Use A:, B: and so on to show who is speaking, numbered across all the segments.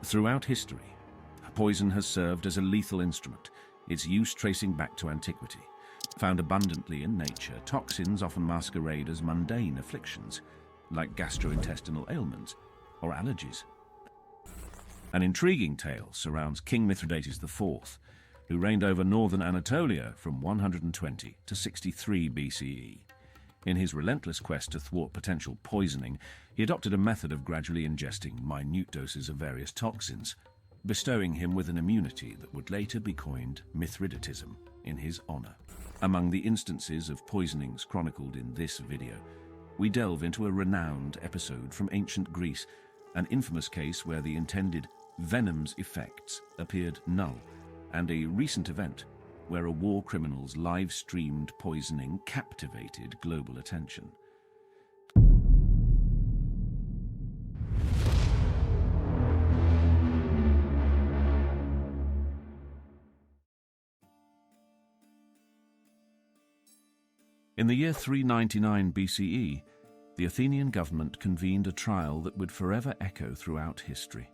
A: Throughout history, poison has served as a lethal instrument, its use tracing back to antiquity. Found abundantly in nature, toxins often masquerade as mundane afflictions, like gastrointestinal ailments or allergies. An intriguing tale surrounds King Mithridates IV, who reigned over northern Anatolia from 120 to 63 BCE. In his relentless quest to thwart potential poisoning, he adopted a method of gradually ingesting minute doses of various toxins, bestowing him with an immunity that would later be coined Mithridatism in his honor. Among the instances of poisonings chronicled in this video, we delve into a renowned episode from ancient Greece, an infamous case where the intended venom's effects appeared null, and a recent event where a war criminal's live-streamed poisoning captivated global attention. In the year 399 BCE, the Athenian government convened a trial that would forever echo throughout history.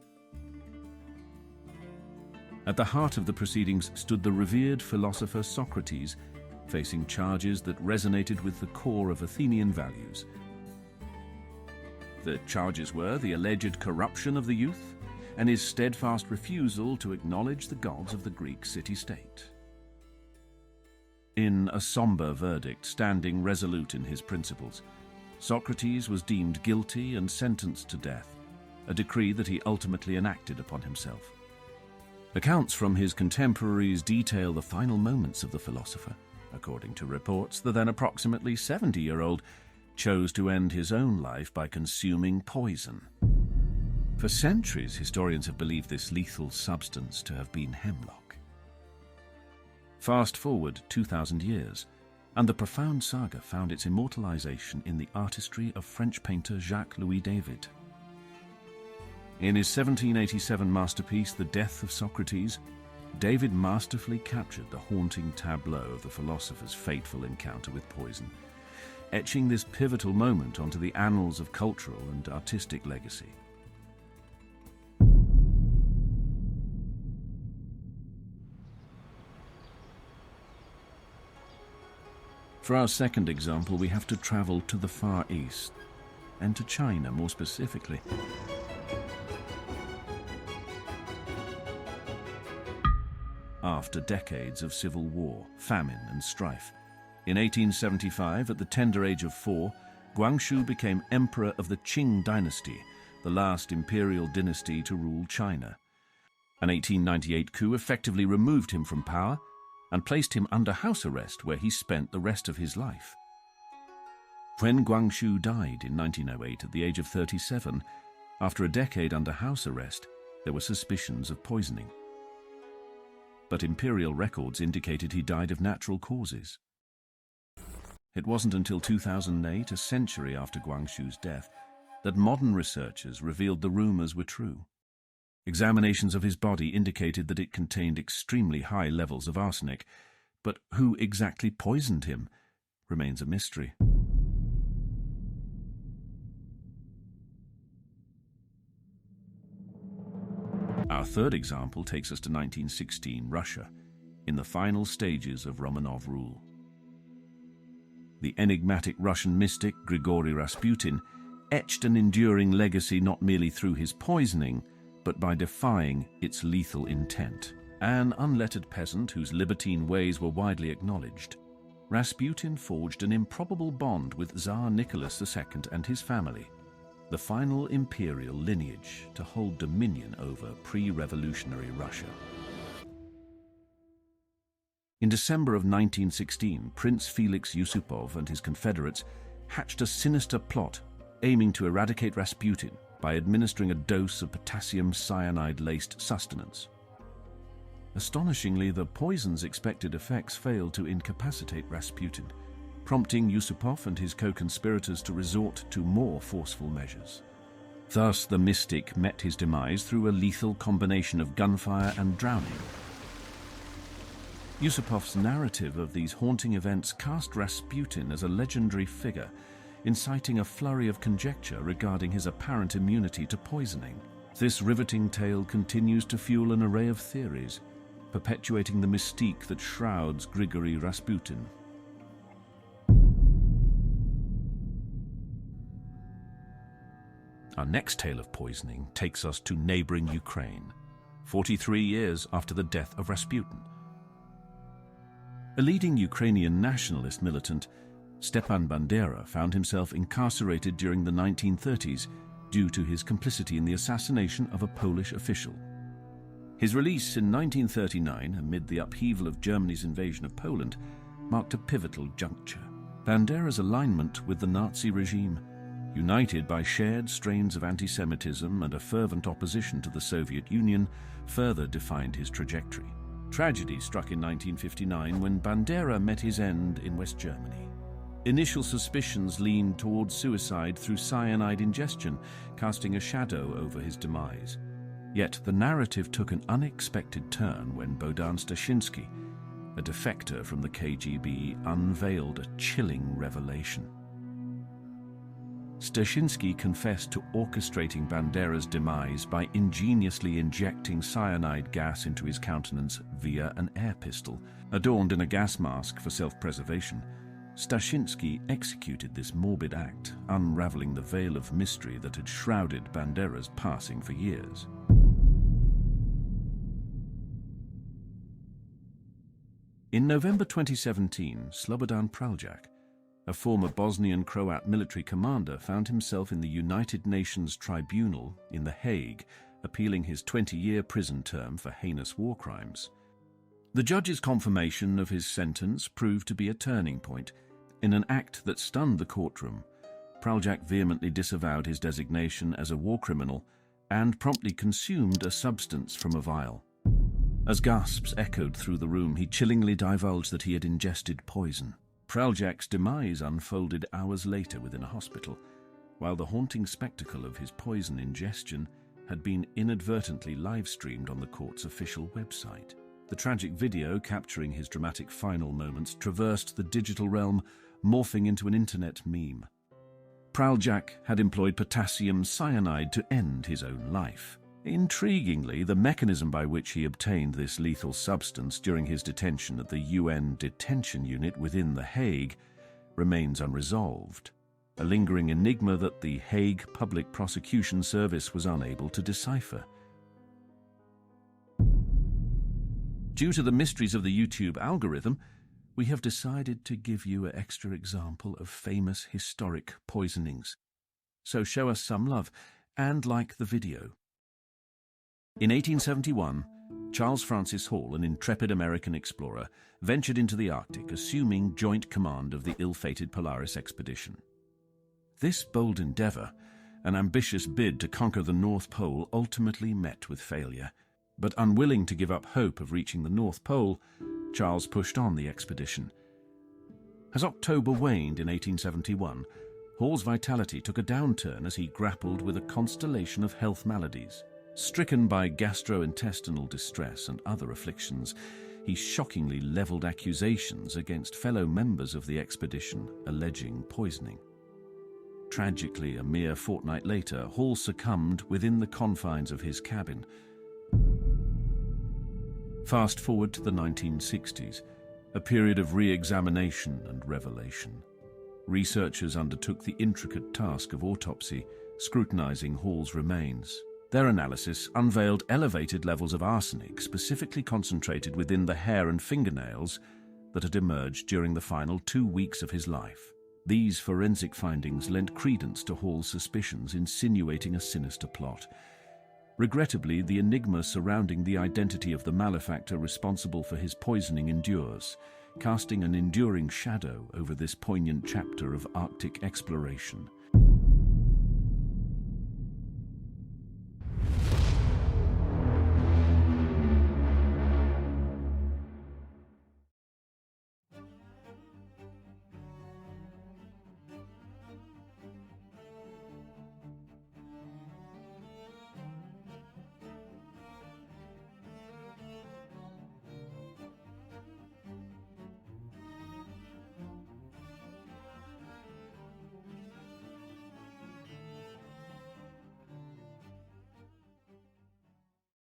A: At the heart of the proceedings stood the revered philosopher Socrates, facing charges that resonated with the core of Athenian values. The charges were the alleged corruption of the youth and his steadfast refusal to acknowledge the gods of the Greek city-state. In a somber verdict, standing resolute in his principles, Socrates was deemed guilty and sentenced to death, a decree that he ultimately enacted upon himself. Accounts from his contemporaries detail the final moments of the philosopher. According to reports, the then approximately 70-year-old chose to end his own life by consuming poison. For centuries, historians have believed this lethal substance to have been hemlock. Fast forward 2,000 years, and the profound saga found its immortalization in the artistry of French painter Jacques-Louis David. In his 1787 masterpiece, The Death of Socrates, David masterfully captured the haunting tableau of the philosopher's fateful encounter with poison, etching this pivotal moment onto the annals of cultural and artistic legacy. For our second example, we have to travel to the Far East, and to China more specifically. After decades of civil war, famine and strife, in 1875, at the tender age of 4, Guanxu became emperor of the Qing dynasty, the last imperial dynasty to rule China. An 1898 coup effectively removed him from power and placed him under house arrest, where he spent the rest of his life. When Guangxu died in 1908 at the age of 37, after a decade under house arrest, there were suspicions of poisoning. But imperial records indicated he died of natural causes. It wasn't until 2008, a century after Guangxu's death, that modern researchers revealed the rumors were true. Examinations of his body indicated that it contained extremely high levels of arsenic, but who exactly poisoned him remains a mystery. Our third example takes us to 1916 Russia, in the final stages of Romanov rule. The enigmatic Russian mystic Grigori Rasputin etched an enduring legacy not merely through his poisoning, but by defying its lethal intent. An unlettered peasant whose libertine ways were widely acknowledged, Rasputin forged an improbable bond with Tsar Nicholas II and his family, the final imperial lineage to hold dominion over pre-revolutionary Russia. In December of 1916, Prince Felix Yusupov and his confederates hatched a sinister plot aiming to eradicate Rasputin by administering a dose of potassium cyanide-laced sustenance. Astonishingly, the poison's expected effects failed to incapacitate Rasputin, prompting Yusupov and his co-conspirators to resort to more forceful measures. Thus, the mystic met his demise through a lethal combination of gunfire and drowning. Yusupov's narrative of these haunting events cast Rasputin as a legendary figure, inciting a flurry of conjecture regarding his apparent immunity to poisoning. This riveting tale continues to fuel an array of theories, perpetuating the mystique that shrouds Grigori Rasputin. Our next tale of poisoning takes us to neighboring Ukraine, 43 years after the death of Rasputin. A leading Ukrainian nationalist militant, Stepan Bandera, found himself incarcerated during the 1930s due to his complicity in the assassination of a Polish official. His release in 1939, amid the upheaval of Germany's invasion of Poland, marked a pivotal juncture. Bandera's alignment with the Nazi regime, united by shared strains of anti-Semitism and a fervent opposition to the Soviet Union, further defined his trajectory. Tragedy struck in 1959 when Bandera met his end in West Germany. Initial suspicions leaned towards suicide through cyanide ingestion, casting a shadow over his demise. Yet the narrative took an unexpected turn when Bohdan Stashinsky, a defector from the KGB, unveiled a chilling revelation. Stashinsky confessed to orchestrating Bandera's demise by ingeniously injecting cyanide gas into his countenance via an air pistol. Adorned in a gas mask for self-preservation, Stashinsky executed this morbid act, unraveling the veil of mystery that had shrouded Bandera's passing for years. In November 2017, Slobodan Praljak, a former Bosnian Croat military commander, found himself in the United Nations Tribunal in The Hague, appealing his 20-year prison term for heinous war crimes. The judge's confirmation of his sentence proved to be a turning point. In an act that stunned the courtroom, Praljak vehemently disavowed his designation as a war criminal and promptly consumed a substance from a vial. As gasps echoed through the room, he chillingly divulged that he had ingested poison. Praljak's demise unfolded hours later within a hospital, while the haunting spectacle of his poison ingestion had been inadvertently live-streamed on the court's official website. The tragic video capturing his dramatic final moments traversed the digital realm, morphing into an internet meme. Praljak had employed potassium cyanide to end his own life. Intriguingly, the mechanism by which he obtained this lethal substance during his detention at the UN detention unit within The Hague remains unresolved, a lingering enigma that the Hague Public Prosecution Service was unable to decipher. Due to the mysteries of the YouTube algorithm, we have decided to give you an extra example of famous historic poisonings. So show us some love and like the video. In 1871, Charles Francis Hall, an intrepid American explorer, ventured into the Arctic, assuming joint command of the ill-fated Polaris expedition. This bold endeavor, an ambitious bid to conquer the North Pole, ultimately met with failure. But unwilling to give up hope of reaching the North Pole, Charles pushed on the expedition. As October waned in 1871, Hall's vitality took a downturn as he grappled with a constellation of health maladies. Stricken by gastrointestinal distress and other afflictions, he shockingly leveled accusations against fellow members of the expedition, alleging poisoning. Tragically, a mere fortnight later, Hall succumbed within the confines of his cabin. Fast forward to the 1960s, a period of re-examination and revelation. Researchers undertook the intricate task of autopsy, scrutinizing Hall's remains. Their analysis unveiled elevated levels of arsenic, specifically concentrated within the hair and fingernails, that had emerged during the final 2 weeks of his life. These forensic findings lent credence to Hall's suspicions, insinuating a sinister plot. Regrettably, the enigma surrounding the identity of the malefactor responsible for his poisoning endures, casting an enduring shadow over this poignant chapter of Arctic exploration.